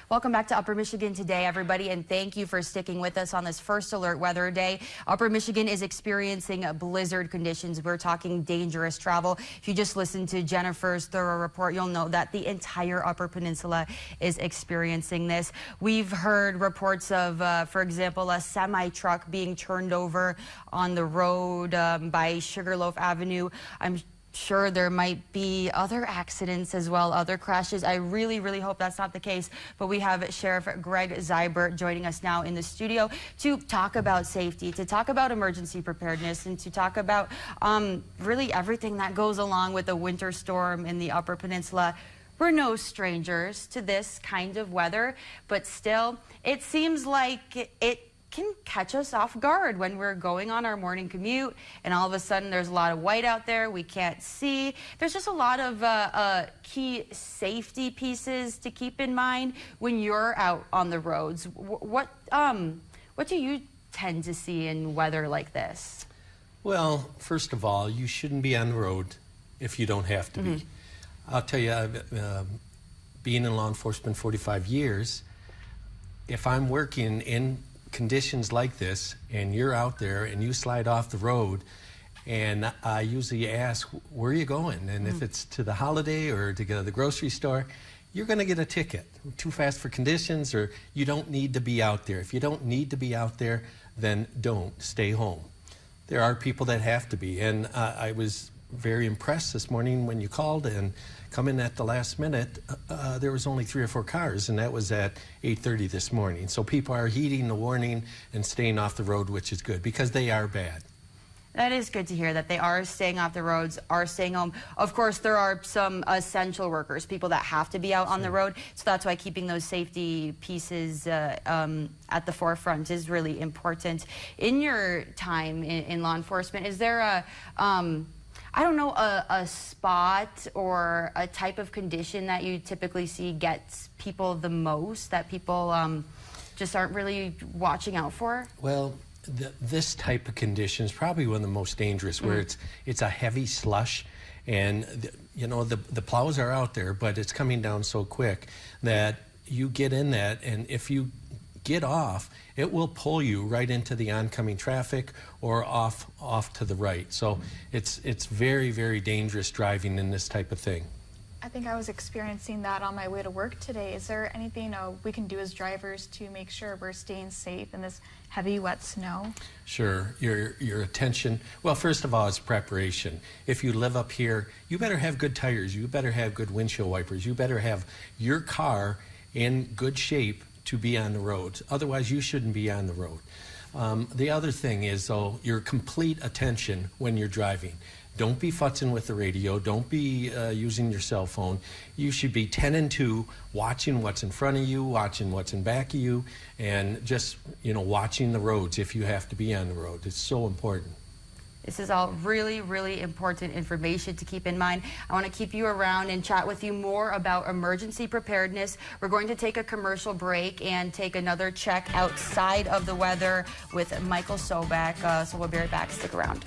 Welcome back to Upper Michigan Today, everybody, and thank you for sticking with us on this first alert weather day. Upper Michigan is experiencing blizzard conditions. We're talking dangerous travel. If you just listened to Jennifer's thorough report, you'll know that the entire Upper Peninsula is experiencing this. We've heard reports of, for example, a semi-truck being turned over on the road by Sugarloaf Avenue. I'm sure there might be other accidents as well, other crashes. I really hope that's not the case. But we have Sheriff Greg Zybert joining us now in the studio to talk about safety, to talk about emergency preparedness, and to talk about really everything that goes along with a winter storm in the Upper Peninsula. We're no strangers to this kind of weather, but still, it seems like it can catch us off guard when we're going on our morning commute and all of a sudden there's a lot of white out there we can't see. There's just a lot of key safety pieces to keep in mind when you're out on the roads. What do you tend to see in weather like this? Well, first of all, you shouldn't be on the road if you don't have to be. I'll tell you, I've been in law enforcement 45 years. If I'm working in conditions like this and you're out there and you slide off the road, and I usually ask, where are you going? And if it's to the holiday or to go to the grocery store, you're going to get a ticket. Too fast for conditions, or you don't need to be out there. If you don't need to be out there, then don't. Stay home. There are people that have to be, and I was very impressed this morning when you called and come in at the last minute. There was only 3 or 4 cars, and that was at 8:30 this morning. So people are heeding the warning and staying off the road, which is good because they are bad. That is good to hear that they are staying off the roads, are staying home. Of course, there are some essential workers, people that have to be out on the road. So that's why keeping those safety pieces at the forefront is really important. In your time in law enforcement, is there I don't know, a spot or a type of condition that you typically see gets people the most, that people just aren't really watching out for? Well, this type of condition is probably one of the most dangerous, where it's a heavy slush, and the plows are out there, but it's coming down so quick that you get in that, and if you get off, it will pull you right into the oncoming traffic or off to the right. So it's very dangerous driving in this type of thing. I think I was experiencing that on my way to work today. Is there anything we can do as drivers to make sure we're staying safe in this heavy, wet snow? Sure. Your attention. Well, first of all, it's preparation. If you live up here, you better have good tires. You better have good windshield wipers. You better have your car in good shape to be on the roads. Otherwise, you shouldn't be on the road. The other thing is, though, your complete attention when you're driving. Don't be futzing with the radio. Don't be using your cell phone. You should be 10 and 2, watching what's in front of you, watching what's in back of you, and just, watching the roads if you have to be on the road. It's so important. This is all really important information to keep in mind. I want to keep you around and chat with you more about emergency preparedness. We're going to take a commercial break and take another check outside of the weather with Michael Sobek. So we'll be right back. Stick around.